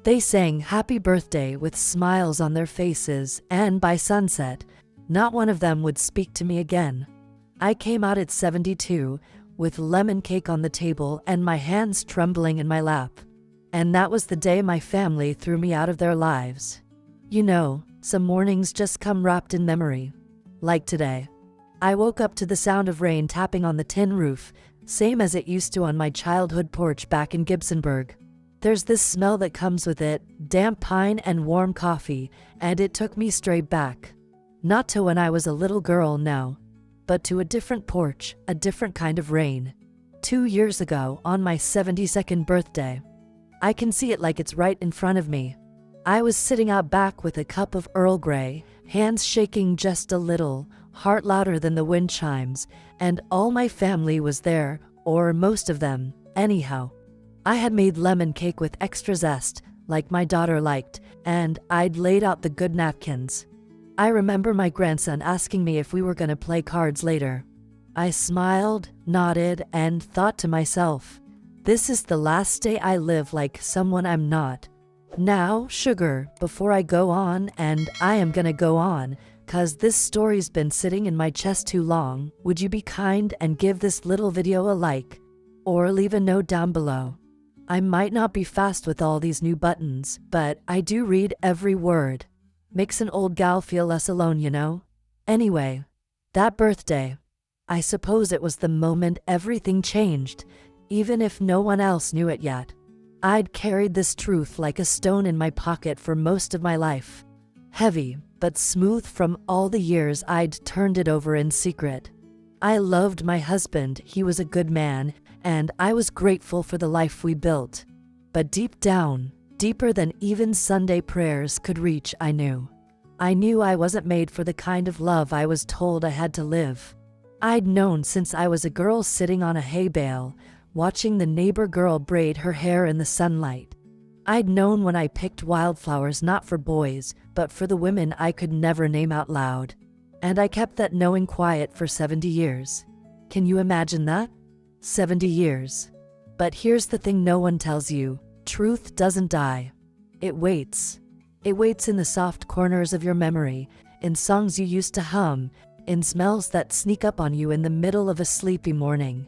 They sang happy birthday with smiles on their faces, and by sunset, not one of them would speak to me again. I came out at 72, with lemon cake on the table and my hands trembling in my lap. And that was the day my family threw me out of their lives. You know, some mornings just come wrapped in memory. Like today. I woke up to the sound of rain tapping on the tin roof, same as it used to on my childhood porch back in Gibsonburg. There's this smell that comes with it, damp pine and warm coffee, and it took me straight back. Not to when I was a little girl, no, but to a different porch, a different kind of rain. 2 years ago, on my 72nd birthday. I can see it like it's right in front of me. I was sitting out back with a cup of Earl Grey, hands shaking just a little, heart louder than the wind chimes, and all my family was there, or most of them, anyhow. I had made lemon cake with extra zest, like my daughter liked, and I'd laid out the good napkins. I remember my grandson asking me if we were gonna play cards later. I smiled, nodded, and thought to myself, this is the last day I live like someone I'm not. Now, sugar, before I go on, and I am gonna go on, 'cause this story's been sitting in my chest too long, would you be kind and give this little video a like? Or leave a note down below. I might not be fast with all these new buttons, but I do read every word. Makes an old gal feel less alone, you know? Anyway, that birthday. I suppose it was the moment everything changed, even if no one else knew it yet. I'd carried this truth like a stone in my pocket for most of my life. Heavy, but smooth from all the years I'd turned it over in secret. I loved my husband, he was a good man, and I was grateful for the life we built. But deep down, deeper than even Sunday prayers could reach, I knew. I knew I wasn't made for the kind of love I was told I had to live. I'd known since I was a girl sitting on a hay bale, watching the neighbor girl braid her hair in the sunlight. I'd known when I picked wildflowers not for boys, but for the women I could never name out loud. And I kept that knowing quiet for 70 years. Can you imagine that? 70 years. But here's the thing no one tells you. Truth doesn't die. It waits. It waits in the soft corners of your memory, in songs you used to hum, in smells that sneak up on you in the middle of a sleepy morning.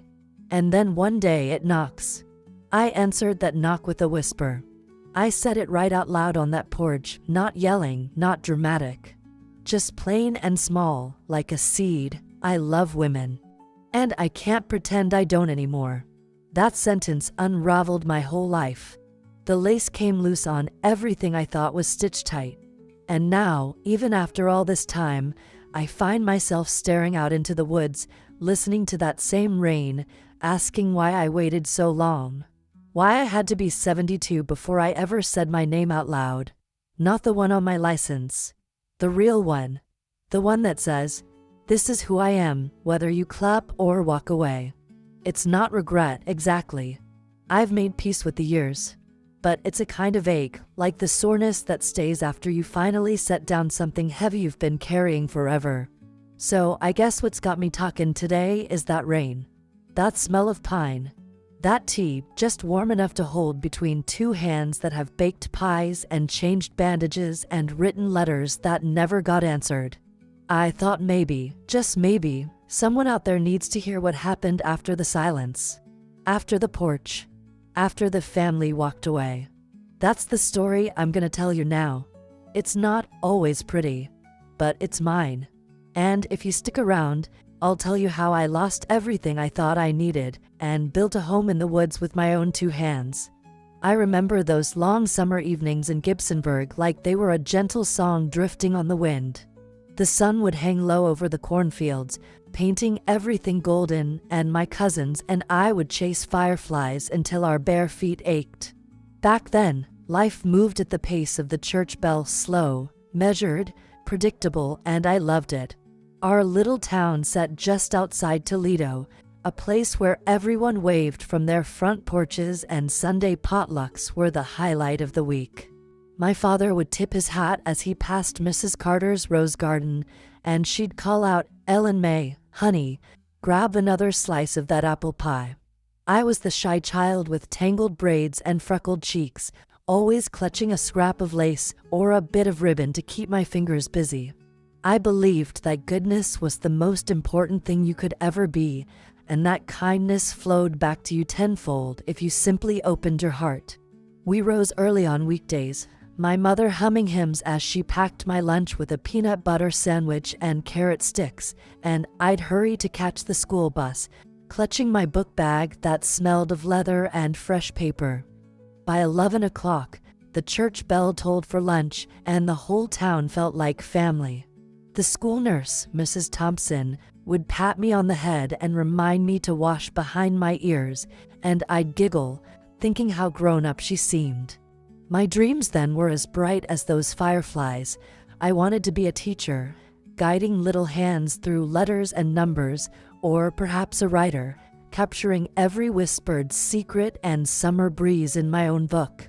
And then one day it knocks. I answered that knock with a whisper. I said it right out loud on that porch, not yelling, not dramatic. Just plain and small, like a seed. I love women. And I can't pretend I don't anymore. That sentence unraveled my whole life. The lace came loose on everything I thought was stitched tight. And now, even after all this time, I find myself staring out into the woods, listening to that same rain, asking why I waited so long. Why I had to be 72 before I ever said my name out loud. Not the one on my license. The real one. The one that says, this is who I am, whether you clap or walk away. It's not regret, exactly. I've made peace with the years. But it's a kind of ache, like the soreness that stays after you finally set down something heavy you've been carrying forever. So I guess what's got me talking today is that rain. That smell of pine. That tea, just warm enough to hold between two hands that have baked pies and changed bandages and written letters that never got answered. I thought maybe, just maybe, someone out there needs to hear what happened after the silence. After the porch. After the family walked away. That's the story I'm gonna tell you now. It's not always pretty, but it's mine. And if you stick around, I'll tell you how I lost everything I thought I needed and built a home in the woods with my own two hands. I remember those long summer evenings in Gibsonburg like they were a gentle song drifting on the wind. The sun would hang low over the cornfields, painting everything golden, and my cousins and I would chase fireflies until our bare feet ached. Back then, life moved at the pace of the church bell, slow, measured, predictable, and I loved it. Our little town sat just outside Toledo, a place where everyone waved from their front porches and Sunday potlucks were the highlight of the week. My father would tip his hat as he passed Mrs. Carter's rose garden, and she'd call out, "Ellen May, honey, grab another slice of that apple pie." I was the shy child with tangled braids and freckled cheeks, always clutching a scrap of lace or a bit of ribbon to keep my fingers busy. I believed that goodness was the most important thing you could ever be, and that kindness flowed back to you tenfold if you simply opened your heart. We rose early on weekdays, my mother humming hymns as she packed my lunch with a peanut butter sandwich and carrot sticks, and I'd hurry to catch the school bus, clutching my book bag that smelled of leather and fresh paper. By 11 o'clock, the church bell tolled for lunch, and the whole town felt like family. The school nurse, Mrs. Thompson, would pat me on the head and remind me to wash behind my ears, and I'd giggle, thinking how grown-up she seemed. My dreams then were as bright as those fireflies. I wanted to be a teacher, guiding little hands through letters and numbers, or perhaps a writer, capturing every whispered secret and summer breeze in my own book.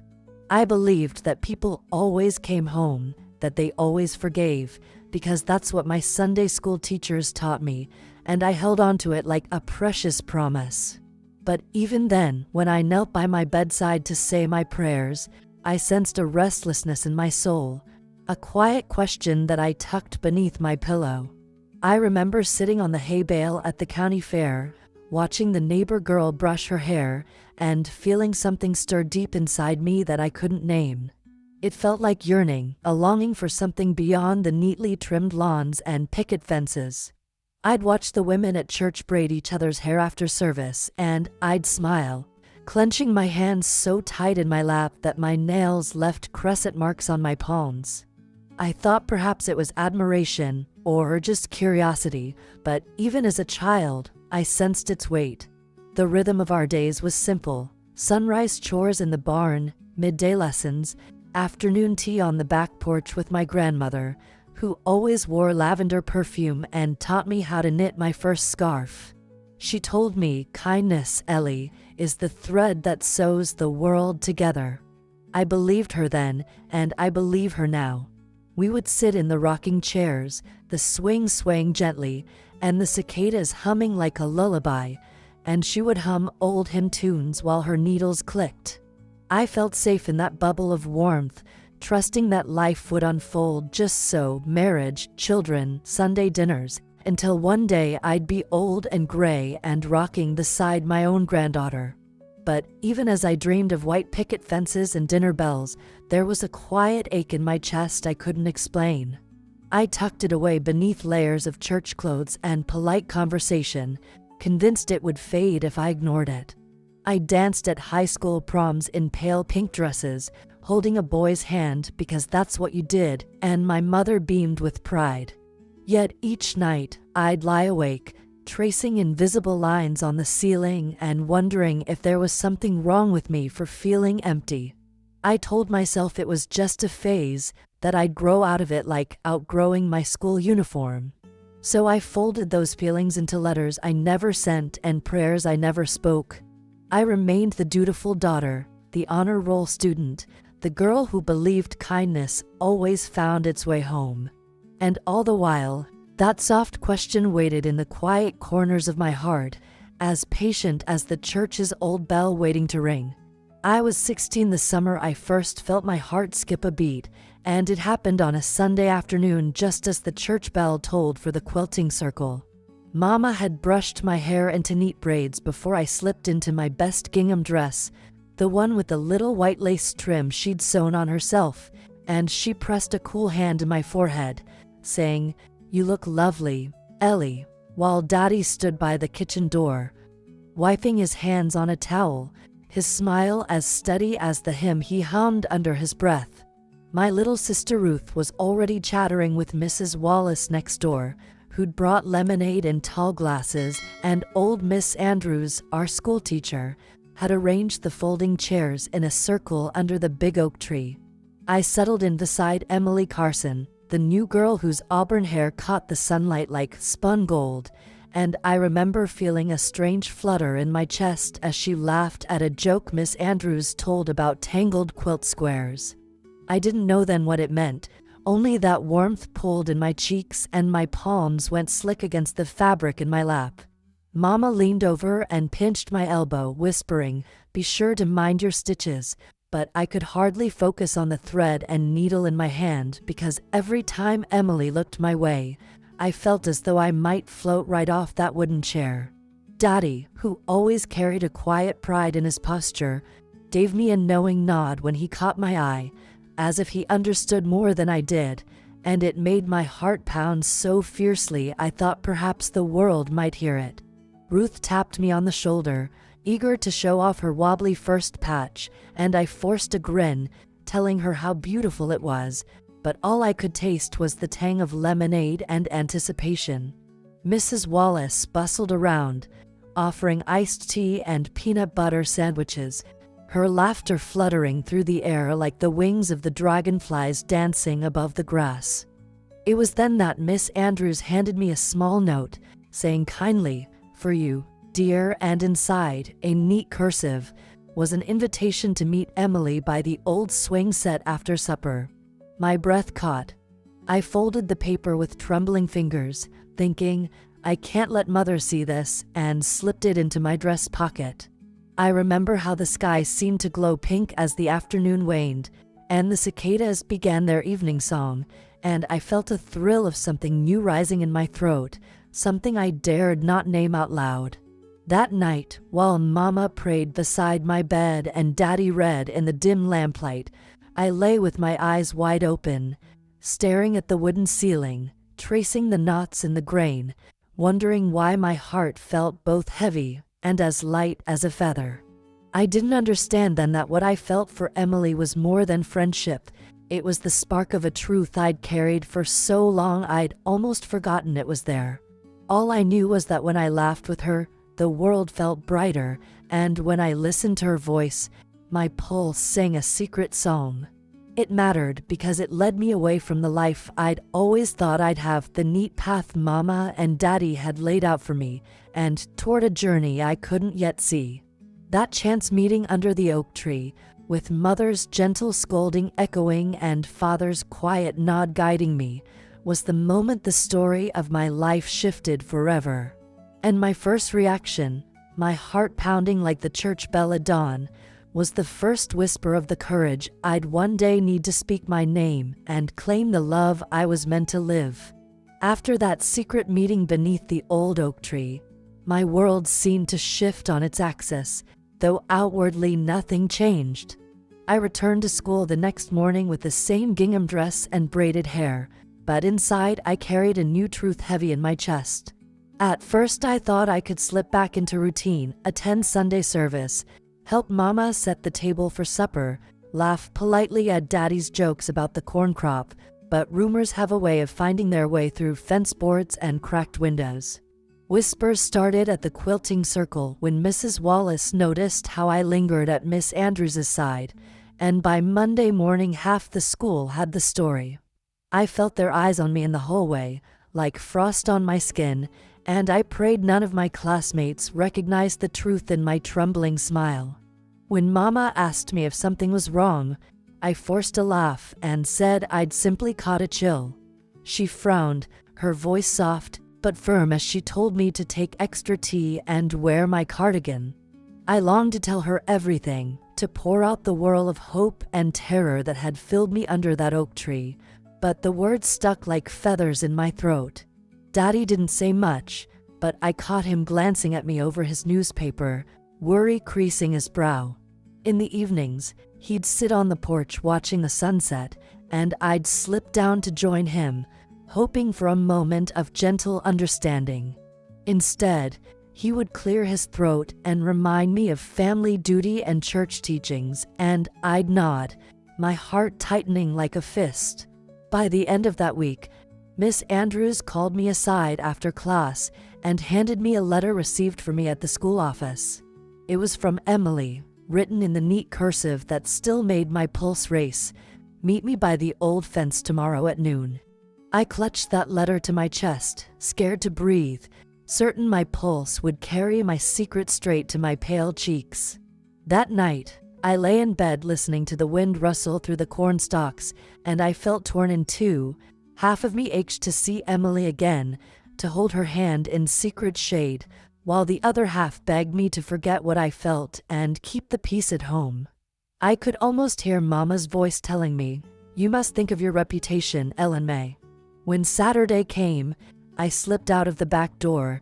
I believed that people always came home, that they always forgave, because that's what my Sunday school teachers taught me, and I held on to it like a precious promise. But even then, when I knelt by my bedside to say my prayers, I sensed a restlessness in my soul, a quiet question that I tucked beneath my pillow. I remember sitting on the hay bale at the county fair, watching the neighbor girl brush her hair, and feeling something stir deep inside me that I couldn't name. It felt like yearning, a longing for something beyond the neatly trimmed lawns and picket fences. I'd watch the women at church braid each other's hair after service, and I'd smile, clenching my hands so tight in my lap that my nails left crescent marks on my palms. I thought perhaps it was admiration or just curiosity, but even as a child, I sensed its weight. The rhythm of our days was simple: sunrise chores in the barn, midday lessons, afternoon tea on the back porch with my grandmother, who always wore lavender perfume and taught me how to knit my first scarf. She told me, "Kindness, Ellie, is the thread that sews the world together." I believed her then, and I believe her now. We would sit in the rocking chairs, the swing swaying gently, and the cicadas humming like a lullaby, and she would hum old hymn tunes while her needles clicked. I felt safe in that bubble of warmth, trusting that life would unfold just so: marriage, children, Sunday dinners, until one day I'd be old and gray and rocking beside my own granddaughter. But even as I dreamed of white picket fences and dinner bells, there was a quiet ache in my chest I couldn't explain. I tucked it away beneath layers of church clothes and polite conversation, convinced it would fade if I ignored it. I danced at high school proms in pale pink dresses, holding a boy's hand because that's what you did, and my mother beamed with pride. Yet each night, I'd lie awake, tracing invisible lines on the ceiling and wondering if there was something wrong with me for feeling empty. I told myself it was just a phase, that I'd grow out of it like outgrowing my school uniform. So I folded those feelings into letters I never sent and prayers I never spoke. I remained the dutiful daughter, the honor roll student, the girl who believed kindness always found its way home. And all the while, that soft question waited in the quiet corners of my heart, as patient as the church's old bell waiting to ring. I was 16 the summer I first felt my heart skip a beat, and it happened on a Sunday afternoon just as the church bell tolled for the quilting circle. Mama had brushed my hair into neat braids before I slipped into my best gingham dress, the one with the little white lace trim she'd sewn on herself, and she pressed a cool hand to my forehead, saying, "You look lovely, Ellie," while Daddy stood by the kitchen door, wiping his hands on a towel, his smile as steady as the hymn he hummed under his breath. My little sister Ruth was already chattering with Mrs. Wallace next door, who'd brought lemonade in tall glasses, and old Miss Andrews, our school teacher, had arranged the folding chairs in a circle under the big oak tree. I settled in beside Emily Carson, the new girl whose auburn hair caught the sunlight like spun gold, and I remember feeling a strange flutter in my chest as she laughed at a joke Miss Andrews told about tangled quilt squares. I didn't know then what it meant, only that warmth pulled in my cheeks and my palms went slick against the fabric in my lap. Mama leaned over and pinched my elbow, whispering, "Be sure to mind your stitches," but I could hardly focus on the thread and needle in my hand because every time Emily looked my way, I felt as though I might float right off that wooden chair. Daddy, who always carried a quiet pride in his posture, gave me a knowing nod when he caught my eye, as if he understood more than I did, and it made my heart pound so fiercely I thought perhaps the world might hear it. Ruth tapped me on the shoulder, eager to show off her wobbly first patch, and I forced a grin, telling her how beautiful it was, but all I could taste was the tang of lemonade and anticipation. Mrs. Wallace bustled around, offering iced tea and peanut butter sandwiches, her laughter fluttering through the air like the wings of the dragonflies dancing above the grass. It was then that Miss Andrews handed me a small note, saying kindly, "For you, dear," and inside, a neat cursive, was an invitation to meet Emily by the old swing set after supper. My breath caught. I folded the paper with trembling fingers, thinking, I can't let Mother see this, and slipped it into my dress pocket. I remember how the sky seemed to glow pink as the afternoon waned, and the cicadas began their evening song, and I felt a thrill of something new rising in my throat, something I dared not name out loud. That night, while Mama prayed beside my bed and Daddy read in the dim lamplight, I lay with my eyes wide open, staring at the wooden ceiling, tracing the knots in the grain, wondering why my heart felt both heavy and as light as a feather. I didn't understand then that what I felt for Emily was more than friendship. It was the spark of a truth I'd carried for so long I'd almost forgotten it was there. All I knew was that when I laughed with her, the world felt brighter, and when I listened to her voice, my pulse sang a secret song. It mattered because it led me away from the life I'd always thought I'd have, the neat path Mama and Daddy had laid out for me, and toward a journey I couldn't yet see. That chance meeting under the oak tree, with Mother's gentle scolding echoing and Father's quiet nod guiding me, was the moment the story of my life shifted forever. And my first reaction, my heart pounding like the church bell at dawn, was the first whisper of the courage I'd one day need to speak my name and claim the love I was meant to live. After that secret meeting beneath the old oak tree, my world seemed to shift on its axis, though outwardly nothing changed. I returned to school the next morning with the same gingham dress and braided hair, but inside I carried a new truth heavy in my chest. At first I thought I could slip back into routine, attend Sunday service, help Mama set the table for supper, laugh politely at Daddy's jokes about the corn crop, but rumors have a way of finding their way through fence boards and cracked windows. Whispers started at the quilting circle when Mrs. Wallace noticed how I lingered at Miss Andrews' side, and by Monday morning half the school had the story. I felt their eyes on me in the hallway, like frost on my skin, and I prayed none of my classmates recognized the truth in my trembling smile. When Mama asked me if something was wrong, I forced a laugh and said I'd simply caught a chill. She frowned, her voice soft but firm as she told me to take extra tea and wear my cardigan. I longed to tell her everything, to pour out the whirl of hope and terror that had filled me under that oak tree, but the words stuck like feathers in my throat. Daddy didn't say much, but I caught him glancing at me over his newspaper, worry creasing his brow. In the evenings, he'd sit on the porch watching the sunset, and I'd slip down to join him, hoping for a moment of gentle understanding. Instead, he would clear his throat and remind me of family duty and church teachings, and I'd nod, my heart tightening like a fist. By the end of that week, Miss Andrews called me aside after class and handed me a letter received for me at the school office. It was from Emily, written in the neat cursive that still made my pulse race. Meet me by the old fence tomorrow at noon. I clutched that letter to my chest, scared to breathe, certain my pulse would carry my secret straight to my pale cheeks. That night, I lay in bed listening to the wind rustle through the corn stalks, and I felt torn in two. Half of me ached to see Emily again, to hold her hand in secret shade, while the other half begged me to forget what I felt and keep the peace at home. I could almost hear Mama's voice telling me, "You must think of your reputation, Ellen May." When Saturday came, I slipped out of the back door,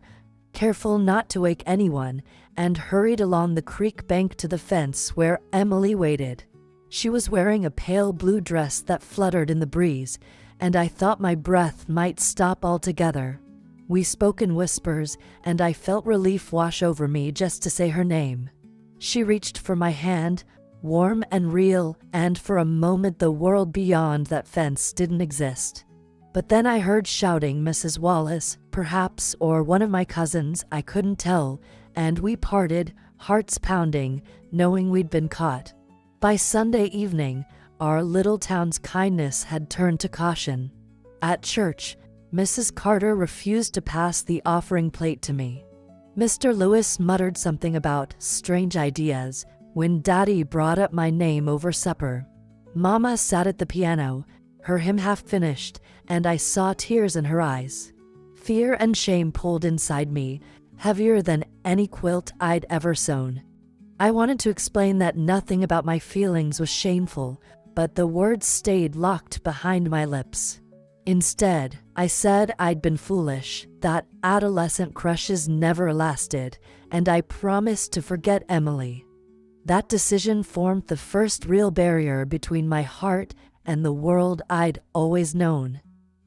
careful not to wake anyone, and hurried along the creek bank to the fence where Emily waited. She was wearing a pale blue dress that fluttered in the breeze, and I thought my breath might stop altogether. We spoke in whispers, and I felt relief wash over me just to say her name. She reached for my hand, warm and real, and for a moment the world beyond that fence didn't exist. But then I heard shouting, Mrs. Wallace, perhaps, or one of my cousins, I couldn't tell, and we parted, hearts pounding, knowing we'd been caught. By Sunday evening, our little town's kindness had turned to caution. At church, Mrs. Carter refused to pass the offering plate to me. Mr. Lewis muttered something about strange ideas when Daddy brought up my name over supper. Mama sat at the piano, her hymn half finished, and I saw tears in her eyes. Fear and shame pulled inside me, heavier than any quilt I'd ever sewn. I wanted to explain that nothing about my feelings was shameful, but the words stayed locked behind my lips. Instead, I said I'd been foolish, that adolescent crushes never lasted, and I promised to forget Emily. That decision formed the first real barrier between my heart and the world I'd always known.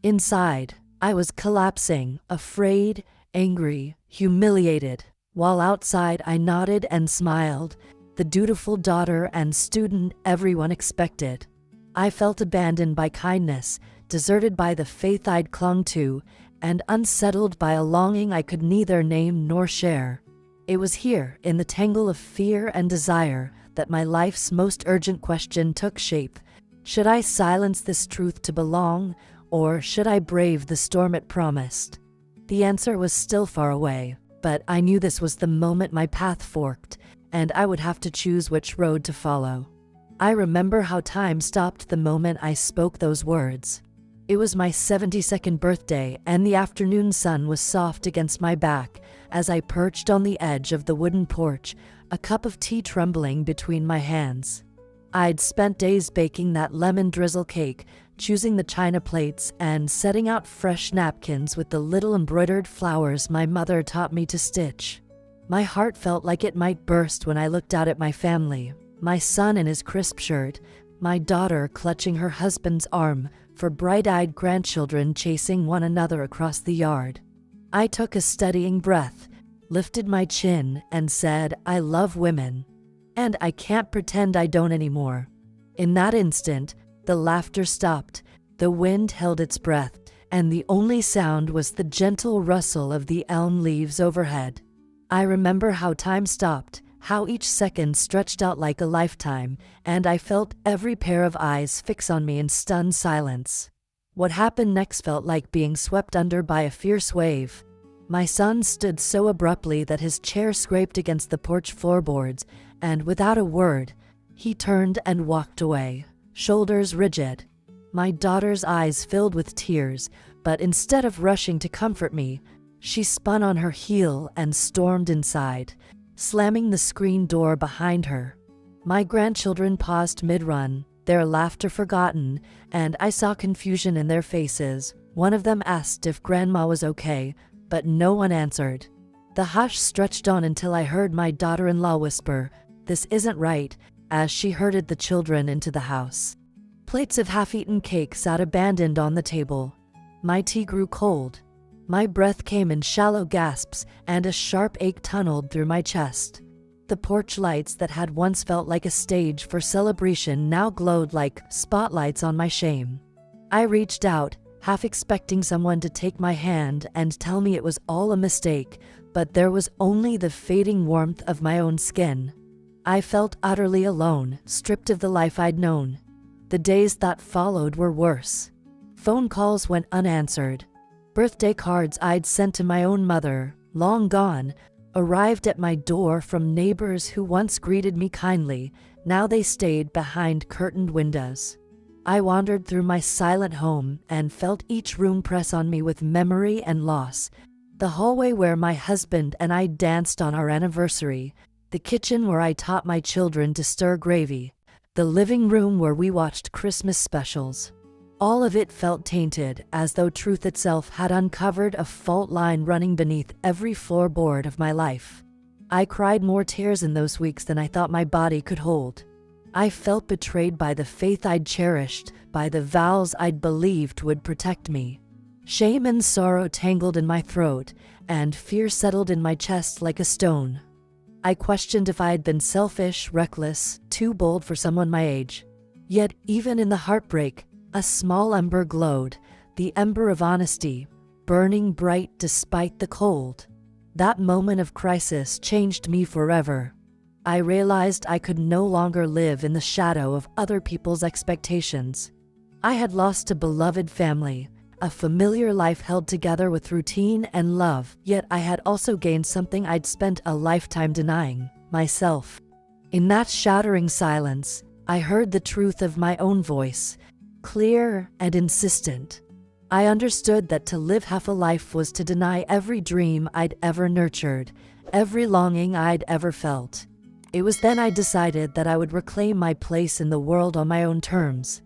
Inside, I was collapsing, afraid, angry, humiliated, while outside I nodded and smiled, the dutiful daughter and student everyone expected. I felt abandoned by kindness, deserted by the faith I'd clung to, and unsettled by a longing I could neither name nor share. It was here, in the tangle of fear and desire, that my life's most urgent question took shape. Should I silence this truth to belong, or should I brave the storm it promised? The answer was still far away, but I knew this was the moment my path forked, and I would have to choose which road to follow. I remember how time stopped the moment I spoke those words. It was my 72nd birthday, and the afternoon sun was soft against my back as I perched on the edge of the wooden porch, a cup of tea trembling between my hands. I'd spent days baking that lemon drizzle cake, choosing the china plates, and setting out fresh napkins with the little embroidered flowers my mother taught me to stitch. My heart felt like it might burst when I looked out at my family, my son in his crisp shirt, my daughter clutching her husband's arm, for bright-eyed grandchildren chasing one another across the yard. I took a steadying breath, lifted my chin, and said, "I love women. And I can't pretend I don't anymore." In that instant, the laughter stopped, the wind held its breath, and the only sound was the gentle rustle of the elm leaves overhead. I remember how time stopped, how each second stretched out like a lifetime, and I felt every pair of eyes fix on me in stunned silence. What happened next felt like being swept under by a fierce wave. My son stood so abruptly that his chair scraped against the porch floorboards, and without a word, he turned and walked away, shoulders rigid. My daughter's eyes filled with tears, but instead of rushing to comfort me, she spun on her heel and stormed inside, slamming the screen door behind her. My grandchildren paused mid-run, their laughter forgotten, and I saw confusion in their faces. One of them asked if Grandma was okay, but no one answered. The hush stretched on until I heard my daughter-in-law whisper, "This isn't right," as she herded the children into the house. Plates of half-eaten cake sat abandoned on the table. My tea grew cold. My breath came in shallow gasps, and a sharp ache tunneled through my chest. The porch lights that had once felt like a stage for celebration now glowed like spotlights on my shame. I reached out, half expecting someone to take my hand and tell me it was all a mistake, but there was only the fading warmth of my own skin. I felt utterly alone, stripped of the life I'd known. The days that followed were worse. Phone calls went unanswered. Birthday cards I'd sent to my own mother, long gone, arrived at my door from neighbors who once greeted me kindly. Now they stayed behind curtained windows. I wandered through my silent home and felt each room press on me with memory and loss. The hallway where my husband and I danced on our anniversary, the kitchen where I taught my children to stir gravy, the living room where we watched Christmas specials. All of it felt tainted, as though truth itself had uncovered a fault line running beneath every floorboard of my life. I cried more tears in those weeks than I thought my body could hold. I felt betrayed by the faith I'd cherished, by the vows I'd believed would protect me. Shame and sorrow tangled in my throat, and fear settled in my chest like a stone. I questioned if I had been selfish, reckless, too bold for someone my age. Yet, even in the heartbreak, a small ember glowed, the ember of honesty, burning bright despite the cold. That moment of crisis changed me forever. I realized I could no longer live in the shadow of other people's expectations. I had lost a beloved family, a familiar life held together with routine and love, yet I had also gained something I'd spent a lifetime denying: myself. In that shattering silence, I heard the truth of my own voice, clear and insistent. I understood that to live half a life was to deny every dream I'd ever nurtured, every longing I'd ever felt. It was then I decided that I would reclaim my place in the world on my own terms.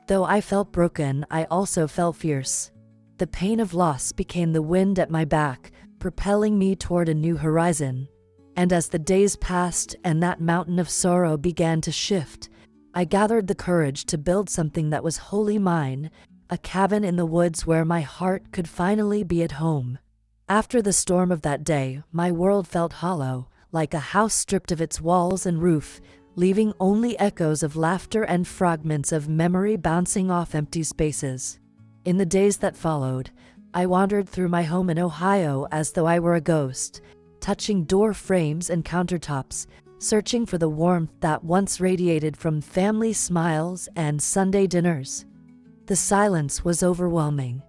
Though I felt broken, I also felt fierce. The pain of loss became the wind at my back, propelling me toward a new horizon. And as the days passed and that mountain of sorrow began to shift, I gathered the courage to build something that was wholly mine, a cabin in the woods where my heart could finally be at home. After the storm of that day, my world felt hollow, like a house stripped of its walls and roof, leaving only echoes of laughter and fragments of memory bouncing off empty spaces. In the days that followed, I wandered through my home in Ohio as though I were a ghost, touching door frames and countertops, searching for the warmth that once radiated from family smiles and Sunday dinners. The silence was overwhelming.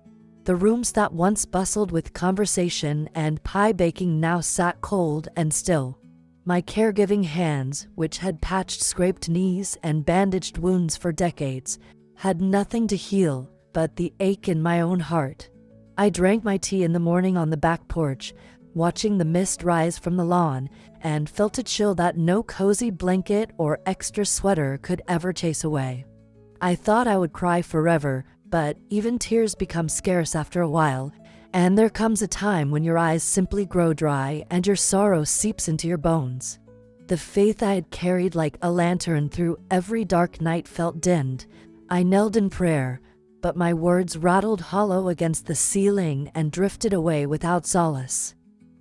The rooms that once bustled with conversation and pie baking now sat cold and still. My caregiving hands, which had patched scraped knees and bandaged wounds for decades, had nothing to heal but the ache in my own heart. I drank my tea in the morning on the back porch, watching the mist rise from the lawn, and felt a chill that no cozy blanket or extra sweater could ever chase away. I thought I would cry forever, but even tears become scarce after a while, and there comes a time when your eyes simply grow dry and your sorrow seeps into your bones. The faith I had carried like a lantern through every dark night felt dimmed. I knelt in prayer, but my words rattled hollow against the ceiling and drifted away without solace.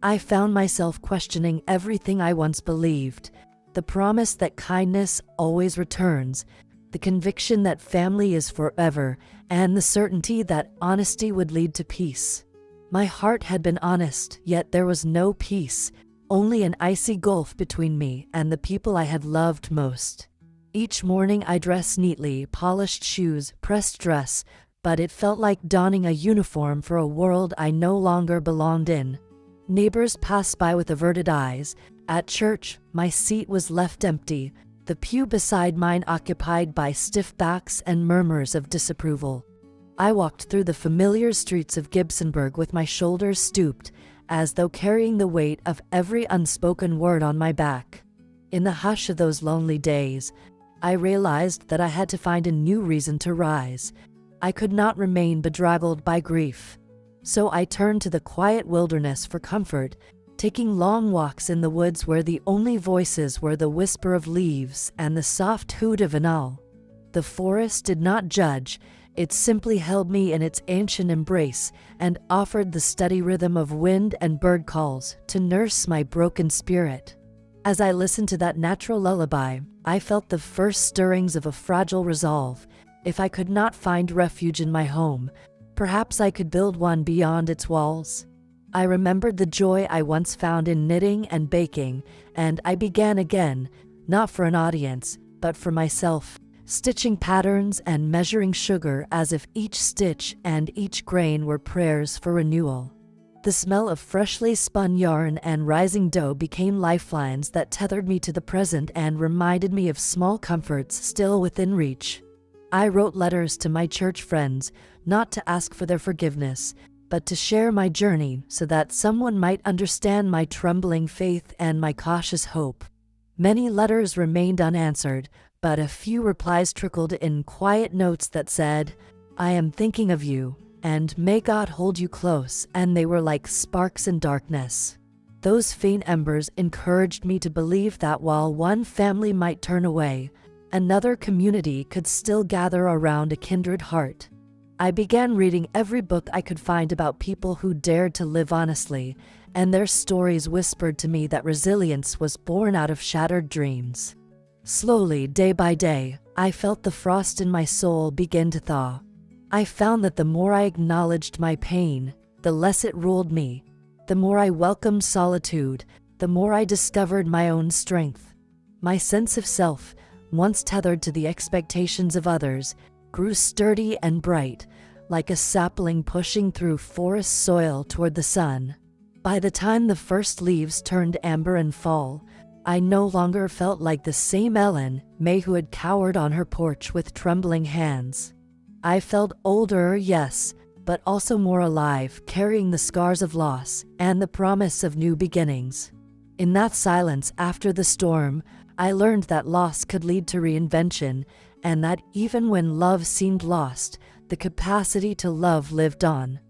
I found myself questioning everything I once believed: the promise that kindness always returns, the conviction that family is forever, and the certainty that honesty would lead to peace. My heart had been honest, yet there was no peace, only an icy gulf between me and the people I had loved most. Each morning I dressed neatly, polished shoes, pressed dress, but it felt like donning a uniform for a world I no longer belonged in. Neighbors passed by with averted eyes. At church, my seat was left empty, the pew beside mine occupied by stiff backs and murmurs of disapproval. I walked through the familiar streets of Gibsonburg with my shoulders stooped, as though carrying the weight of every unspoken word on my back. In the hush of those lonely days, I realized that I had to find a new reason to rise. I could not remain bedraggled by grief. So I turned to the quiet wilderness for comfort, taking long walks in the woods where the only voices were the whisper of leaves and the soft hoot of an owl. The forest did not judge, it simply held me in its ancient embrace and offered the steady rhythm of wind and bird calls to nurse my broken spirit. As I listened to that natural lullaby, I felt the first stirrings of a fragile resolve. If I could not find refuge in my home, perhaps I could build one beyond its walls. I remembered the joy I once found in knitting and baking, and I began again, not for an audience, but for myself, stitching patterns and measuring sugar as if each stitch and each grain were prayers for renewal. The smell of freshly spun yarn and rising dough became lifelines that tethered me to the present and reminded me of small comforts still within reach. I wrote letters to my church friends, not to ask for their forgiveness, but to share my journey so that someone might understand my trembling faith and my cautious hope. Many letters remained unanswered, but a few replies trickled in, quiet notes that said, "I am thinking of you," and "May God hold you close," and they were like sparks in darkness. Those faint embers encouraged me to believe that while one family might turn away, another community could still gather around a kindred heart. I began reading every book I could find about people who dared to live honestly, and their stories whispered to me that resilience was born out of shattered dreams. Slowly, day by day, I felt the frost in my soul begin to thaw. I found that the more I acknowledged my pain, the less it ruled me. The more I welcomed solitude, the more I discovered my own strength. My sense of self, once tethered to the expectations of others, grew sturdy and bright, like a sapling pushing through forest soil toward the sun. By the time the first leaves turned amber in fall, I no longer felt like the same Ellen May who had cowered on her porch with trembling hands. I felt older, yes, but also more alive, carrying the scars of loss and the promise of new beginnings. In that silence after the storm, I learned that loss could lead to reinvention, and that even when love seemed lost, the capacity to love lived on.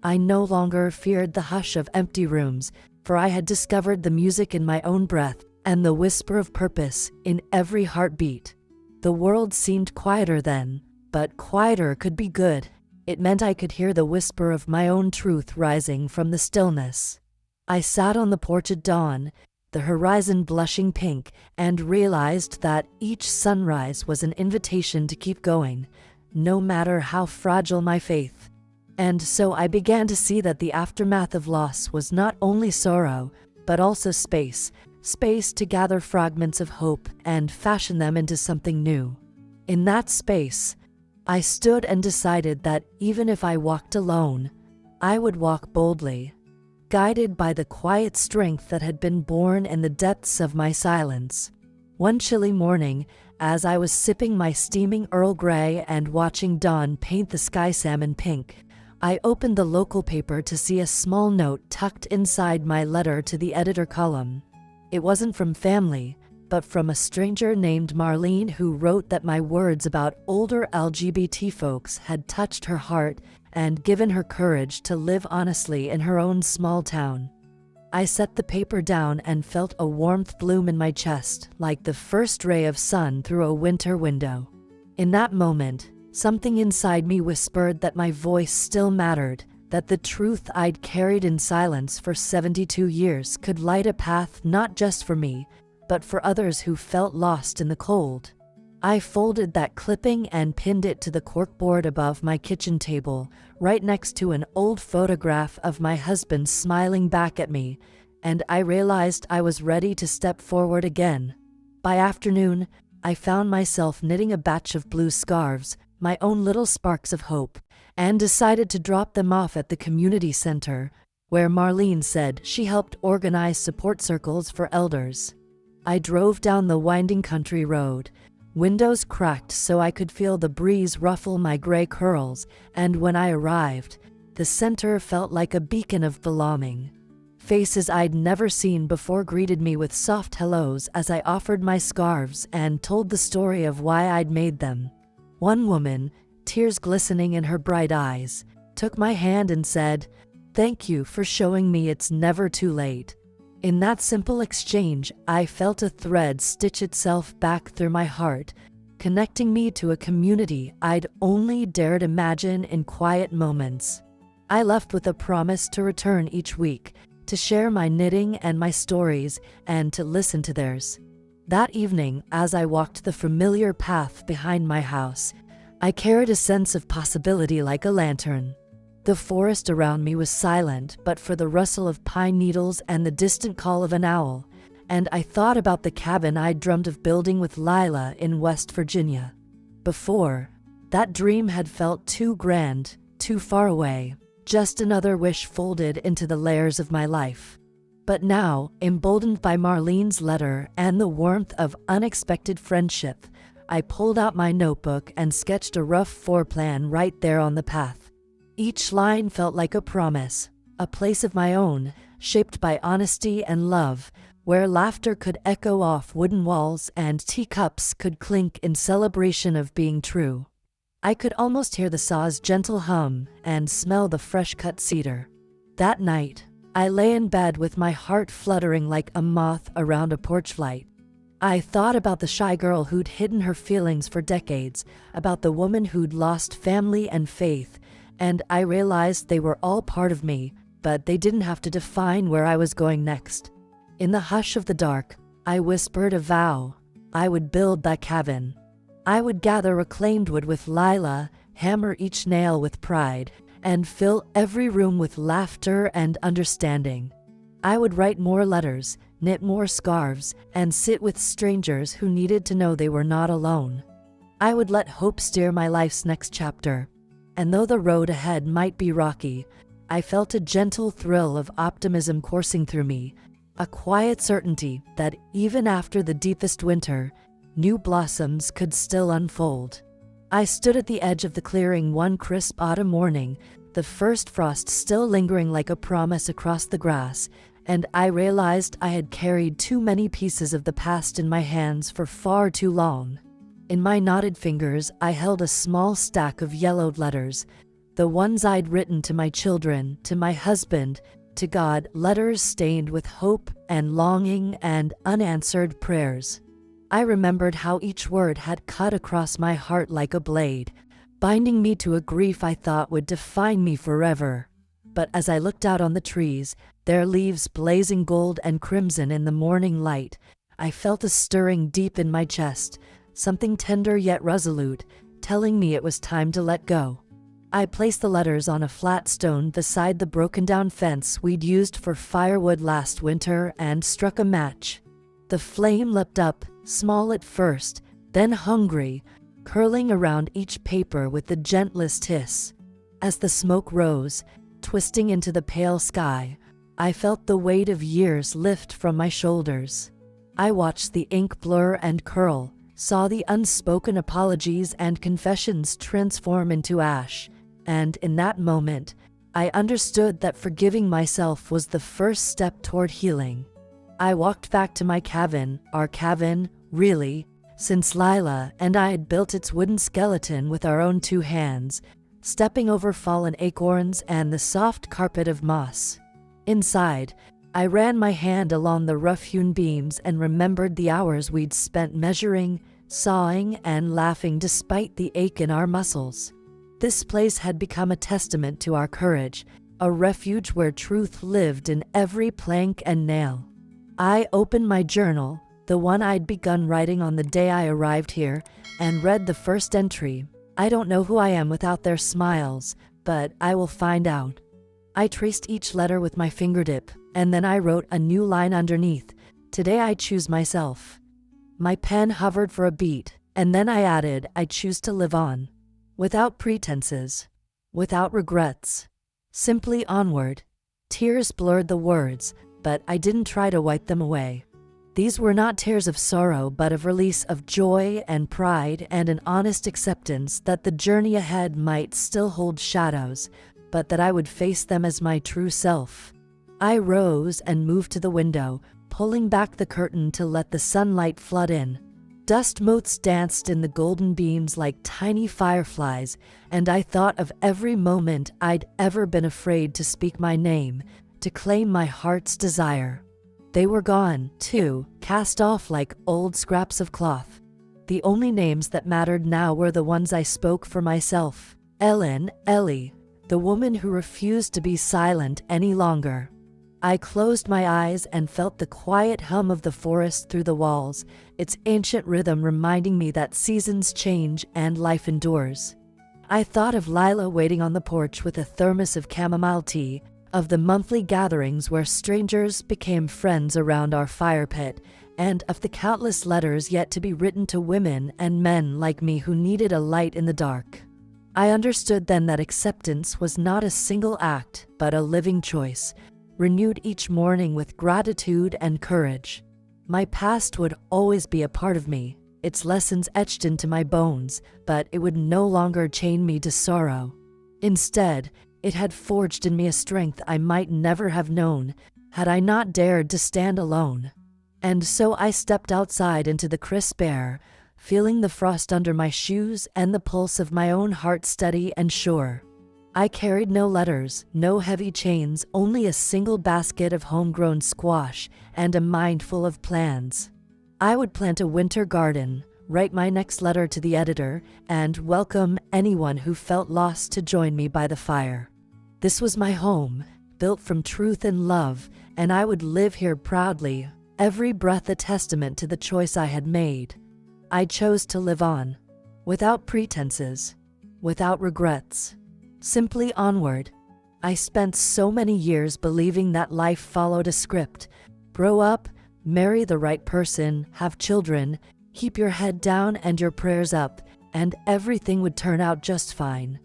I no longer feared the hush of empty rooms, for I had discovered the music in my own breath and the whisper of purpose in every heartbeat. The world seemed quieter then, but quieter could be good. It meant I could hear the whisper of my own truth rising from the stillness. I sat on the porch at dawn, the horizon blushing pink, and realized that each sunrise was an invitation to keep going, no matter how fragile my faith. And so I began to see that the aftermath of loss was not only sorrow, but also space to gather fragments of hope and fashion them into something new. In that space, I stood and decided that even if I walked alone, I would walk boldly, guided by the quiet strength that had been born in the depths of my silence. One chilly morning, as I was sipping my steaming Earl Grey and watching dawn paint the sky salmon pink, I opened the local paper to see a small note tucked inside my letter to the editor column. It wasn't from family, but from a stranger named Marlene, who wrote that my words about older LGBT folks had touched her heart and given her courage to live honestly in her own small town. I set the paper down and felt a warmth bloom in my chest, like the first ray of sun through a winter window. In that moment, something inside me whispered that my voice still mattered, that the truth I'd carried in silence for 72 years could light a path not just for me, but for others who felt lost in the cold. I folded that clipping and pinned it to the corkboard above my kitchen table, right next to an old photograph of my husband smiling back at me, and I realized I was ready to step forward again. By afternoon, I found myself knitting a batch of blue scarves, my own little sparks of hope, and decided to drop them off at the community center, where Marlene said she helped organize support circles for elders. I drove down the winding country road, windows cracked so I could feel the breeze ruffle my gray curls, and when I arrived, the center felt like a beacon of belonging. Faces I'd never seen before greeted me with soft hellos as I offered my scarves and told the story of why I'd made them. One woman, tears glistening in her bright eyes, took my hand and said, "Thank you for showing me it's never too late." In that simple exchange, I felt a thread stitch itself back through my heart, connecting me to a community I'd only dared imagine in quiet moments. I left with a promise to return each week, to share my knitting and my stories, and to listen to theirs. That evening, as I walked the familiar path behind my house, I carried a sense of possibility like a lantern. The forest around me was silent but for the rustle of pine needles and the distant call of an owl, and I thought about the cabin I'd dreamed of building with Lila in West Virginia. Before, that dream had felt too grand, too far away, just another wish folded into the layers of my life. But now, emboldened by Marlene's letter and the warmth of unexpected friendship, I pulled out my notebook and sketched a rough floor plan right there on the path. Each line felt like a promise, a place of my own, shaped by honesty and love, where laughter could echo off wooden walls and teacups could clink in celebration of being true. I could almost hear the saw's gentle hum and smell the fresh-cut cedar. That night, I lay in bed with my heart fluttering like a moth around a porch light. I thought about the shy girl who'd hidden her feelings for decades, about the woman who'd lost family and faith, and I realized they were all part of me, but they didn't have to define where I was going next. In the hush of the dark, I whispered a vow. I would build that cabin. I would gather reclaimed wood with Lila, hammer each nail with pride, and fill every room with laughter and understanding. I would write more letters, knit more scarves, and sit with strangers who needed to know they were not alone. I would let hope steer my life's next chapter. And though the road ahead might be rocky, I felt a gentle thrill of optimism coursing through me, a quiet certainty that even after the deepest winter, new blossoms could still unfold. I stood at the edge of the clearing one crisp autumn morning, the first frost still lingering like a promise across the grass, and I realized I had carried too many pieces of the past in my hands for far too long. In my knotted fingers, I held a small stack of yellowed letters, the ones I'd written to my children, to my husband, to God, letters stained with hope and longing and unanswered prayers. I remembered how each word had cut across my heart like a blade, binding me to a grief I thought would define me forever. But as I looked out on the trees, their leaves blazing gold and crimson in the morning light, I felt a stirring deep in my chest, something tender yet resolute, telling me it was time to let go. I placed the letters on a flat stone beside the broken-down fence we'd used for firewood last winter and struck a match. The flame leapt up, small at first, then hungry, curling around each paper with the gentlest hiss. As the smoke rose, twisting into the pale sky, I felt the weight of years lift from my shoulders. I watched the ink blur and curl, saw the unspoken apologies and confessions transform into ash, and in that moment, I understood that forgiving myself was the first step toward healing. I walked back to my cabin, our cabin, really, since Lila and I had built its wooden skeleton with our own two hands, stepping over fallen acorns and the soft carpet of moss. Inside, I ran my hand along the rough-hewn beams and remembered the hours we'd spent measuring, sawing, and laughing despite the ache in our muscles. This place had become a testament to our courage, a refuge where truth lived in every plank and nail. I opened my journal, the one I'd begun writing on the day I arrived here, and read the first entry. I don't know who I am without their smiles, but I will find out. I traced each letter with my fingertip, and then I wrote a new line underneath. Today I choose myself. My pen hovered for a beat, and then I added, I choose to live on. Without pretenses. Without regrets. Simply onward. Tears blurred the words, but I didn't try to wipe them away. These were not tears of sorrow, but of release of joy and pride and an honest acceptance that the journey ahead might still hold shadows, but that I would face them as my true self. I rose and moved to the window, pulling back the curtain to let the sunlight flood in. Dust motes danced in the golden beams like tiny fireflies, and I thought of every moment I'd ever been afraid to speak my name, to claim my heart's desire. They were gone, too, cast off like old scraps of cloth. The only names that mattered now were the ones I spoke for myself. Ellen, Ellie, the woman who refused to be silent any longer. I closed my eyes and felt the quiet hum of the forest through the walls, its ancient rhythm reminding me that seasons change and life endures. I thought of Lila waiting on the porch with a thermos of chamomile tea, of the monthly gatherings where strangers became friends around our fire pit, and of the countless letters yet to be written to women and men like me who needed a light in the dark. I understood then that acceptance was not a single act, but a living choice, renewed each morning with gratitude and courage. My past would always be a part of me, its lessons etched into my bones, but it would no longer chain me to sorrow. Instead, it had forged in me a strength I might never have known, had I not dared to stand alone. And so I stepped outside into the crisp air, feeling the frost under my shoes and the pulse of my own heart steady and sure. I carried no letters, no heavy chains, only a single basket of homegrown squash and a mind full of plans. I would plant a winter garden, write my next letter to the editor, and welcome anyone who felt lost to join me by the fire. This was my home, built from truth and love, and I would live here proudly, every breath a testament to the choice I had made. I chose to live on, without pretenses, without regrets, simply onward. I spent so many years believing that life followed a script. Grow up, marry the right person, have children, keep your head down and your prayers up, and everything would turn out just fine.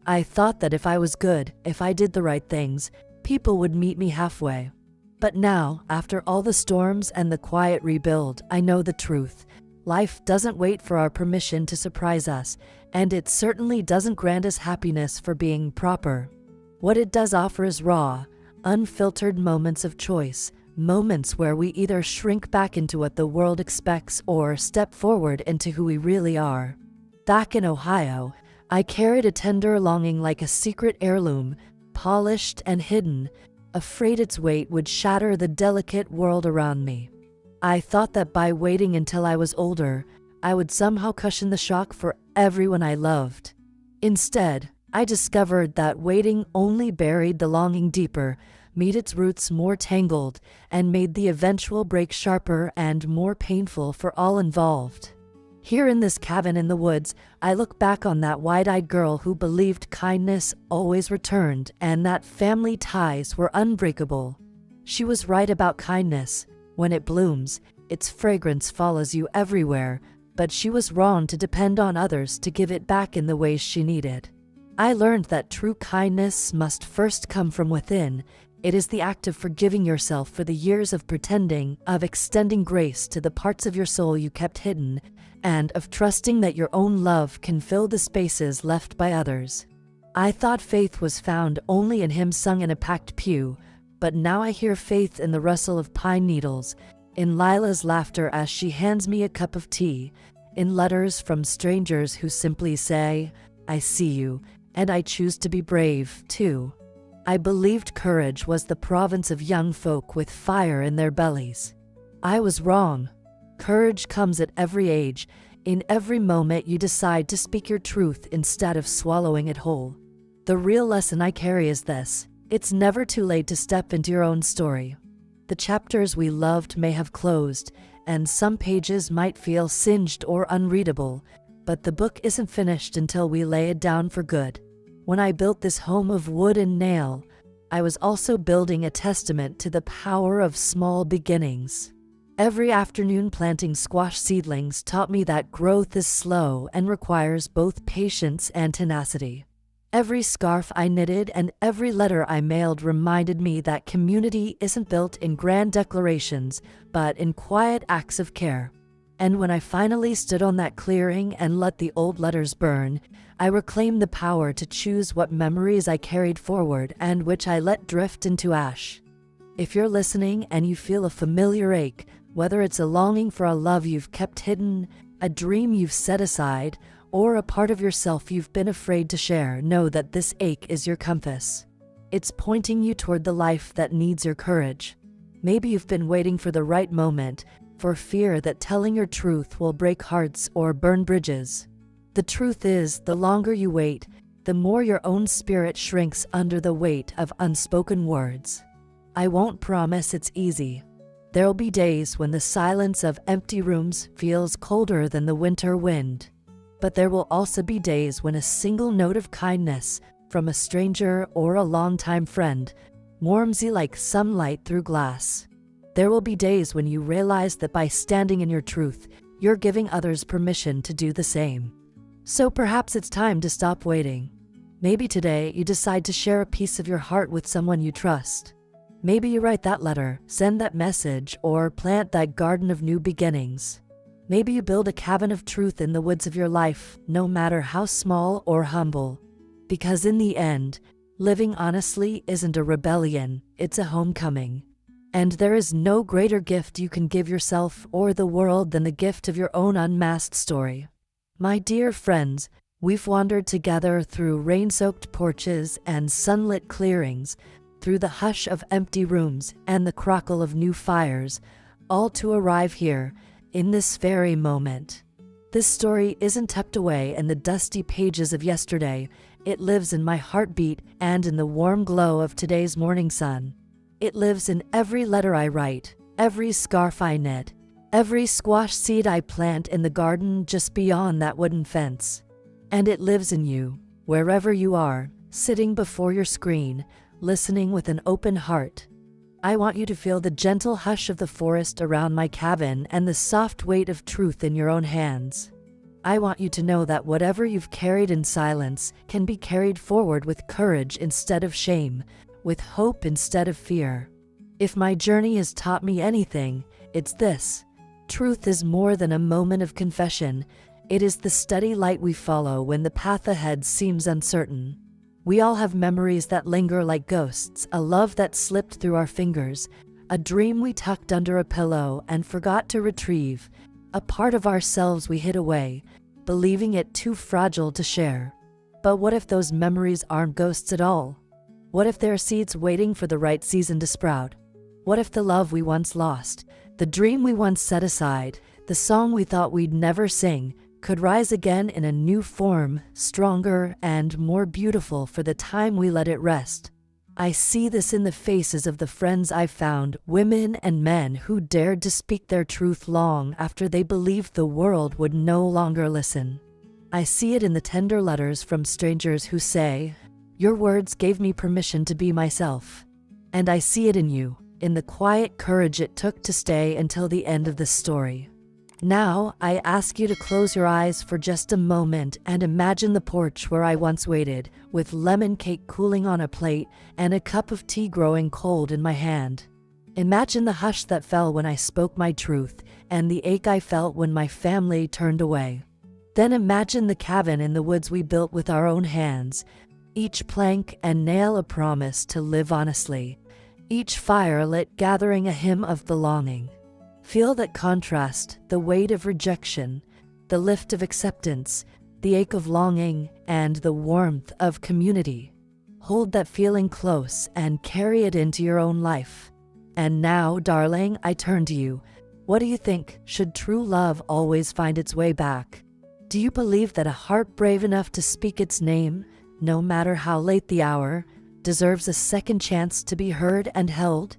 I thought that if I was good, if I did the right things, people would meet me halfway. But now, after all the storms and the quiet rebuild, I know the truth. Life doesn't wait for our permission to surprise us, and it certainly doesn't grant us happiness for being proper. What it does offer is raw, unfiltered moments of choice, moments where we either shrink back into what the world expects or step forward into who we really are. Back in Ohio, I carried a tender longing like a secret heirloom, polished and hidden, afraid its weight would shatter the delicate world around me. I thought that by waiting until I was older, I would somehow cushion the shock for everyone I loved. Instead, I discovered that waiting only buried the longing deeper, made its roots more tangled, and made the eventual break sharper and more painful for all involved. Here in this cabin in the woods, I look back on that wide-eyed girl who believed kindness always returned and that family ties were unbreakable. She was right about kindness. When it blooms, its fragrance follows you everywhere, but she was wrong to depend on others to give it back in the ways she needed. I learned that true kindness must first come from within. It is the act of forgiving yourself for the years of pretending, of extending grace to the parts of your soul you kept hidden, and of trusting that your own love can fill the spaces left by others. I thought faith was found only in hymns sung in a packed pew, but now I hear faith in the rustle of pine needles, in Lila's laughter as she hands me a cup of tea, in letters from strangers who simply say, "I see you, and I choose to be brave, too." I believed courage was the province of young folk with fire in their bellies. I was wrong. Courage comes at every age, in every moment you decide to speak your truth instead of swallowing it whole. The real lesson I carry is this: it's never too late to step into your own story. The chapters we loved may have closed, and some pages might feel singed or unreadable, but the book isn't finished until we lay it down for good. When I built this home of wood and nail, I was also building a testament to the power of small beginnings. Every afternoon planting squash seedlings taught me that growth is slow and requires both patience and tenacity. Every scarf I knitted and every letter I mailed reminded me that community isn't built in grand declarations, but in quiet acts of care. And when I finally stood on that clearing and let the old letters burn, I reclaimed the power to choose what memories I carried forward and which I let drift into ash. If you're listening and you feel a familiar ache, whether it's a longing for a love you've kept hidden, a dream you've set aside, or a part of yourself you've been afraid to share, know that this ache is your compass. It's pointing you toward the life that needs your courage. Maybe you've been waiting for the right moment, for fear that telling your truth will break hearts or burn bridges. The truth is, the longer you wait, the more your own spirit shrinks under the weight of unspoken words. I won't promise it's easy. There'll be days when the silence of empty rooms feels colder than the winter wind. But there will also be days when a single note of kindness from a stranger or a longtime friend warms you like sunlight through glass. There will be days when you realize that by standing in your truth, you're giving others permission to do the same. So perhaps it's time to stop waiting. Maybe today you decide to share a piece of your heart with someone you trust. Maybe you write that letter, send that message, or plant that garden of new beginnings. Maybe you build a cabin of truth in the woods of your life, no matter how small or humble. Because in the end, living honestly isn't a rebellion, it's a homecoming. And there is no greater gift you can give yourself or the world than the gift of your own unmasked story. My dear friends, we've wandered together through rain-soaked porches and sunlit clearings, through the hush of empty rooms and the crackle of new fires, all to arrive here, in this very moment. This story isn't tucked away in the dusty pages of yesterday. It lives in my heartbeat and in the warm glow of today's morning sun. It lives in every letter I write, every scarf I knit, every squash seed I plant in the garden just beyond that wooden fence. And it lives in you, wherever you are, sitting before your screen, listening with an open heart. I want you to feel the gentle hush of the forest around my cabin and the soft weight of truth in your own hands. I want you to know that whatever you've carried in silence can be carried forward with courage instead of shame, with hope instead of fear. If my journey has taught me anything, it's this: truth is more than a moment of confession. It is the steady light we follow when the path ahead seems uncertain. We all have memories that linger like ghosts, a love that slipped through our fingers, a dream we tucked under a pillow and forgot to retrieve, a part of ourselves we hid away, believing it too fragile to share. But what if those memories aren't ghosts at all? What if they're seeds waiting for the right season to sprout? What if the love we once lost, the dream we once set aside, the song we thought we'd never sing, could rise again in a new form, stronger and more beautiful for the time we let it rest? I see this in the faces of the friends I've found, women and men who dared to speak their truth long after they believed the world would no longer listen. I see it in the tender letters from strangers who say, "Your words gave me permission to be myself." And I see it in you, in the quiet courage it took to stay until the end of the story. Now, I ask you to close your eyes for just a moment and imagine the porch where I once waited, with lemon cake cooling on a plate and a cup of tea growing cold in my hand. Imagine the hush that fell when I spoke my truth, and the ache I felt when my family turned away. Then imagine the cabin in the woods we built with our own hands, each plank and nail a promise to live honestly, each fire lit gathering a hymn of belonging. Feel that contrast, the weight of rejection, the lift of acceptance, the ache of longing, and the warmth of community. Hold that feeling close and carry it into your own life. And now, darling, I turn to you. What do you think? Should true love always find its way back? Do you believe that a heart brave enough to speak its name, no matter how late the hour, deserves a second chance to be heard and held?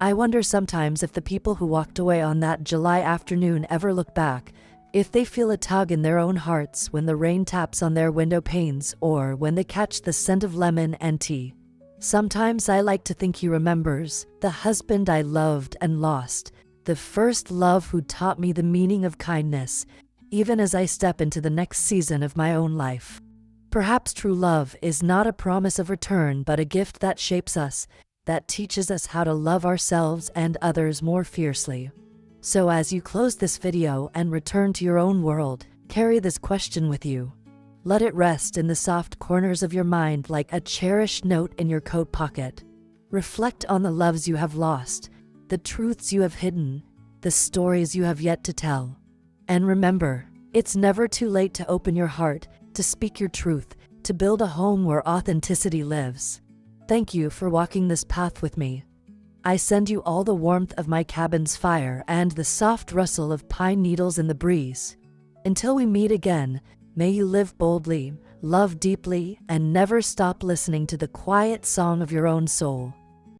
I wonder sometimes if the people who walked away on that July afternoon ever look back, if they feel a tug in their own hearts when the rain taps on their window panes or when they catch the scent of lemon and tea. Sometimes I like to think he remembers, the husband I loved and lost, the first love who taught me the meaning of kindness, even as I step into the next season of my own life. Perhaps true love is not a promise of return but a gift that shapes us, that teaches us how to love ourselves and others more fiercely. So as you close this video and return to your own world, carry this question with you. Let it rest in the soft corners of your mind like a cherished note in your coat pocket. Reflect on the loves you have lost, the truths you have hidden, the stories you have yet to tell. And remember, it's never too late to open your heart, to speak your truth, to build a home where authenticity lives. Thank you for walking this path with me. I send you all the warmth of my cabin's fire and the soft rustle of pine needles in the breeze. Until we meet again, may you live boldly, love deeply, and never stop listening to the quiet song of your own soul.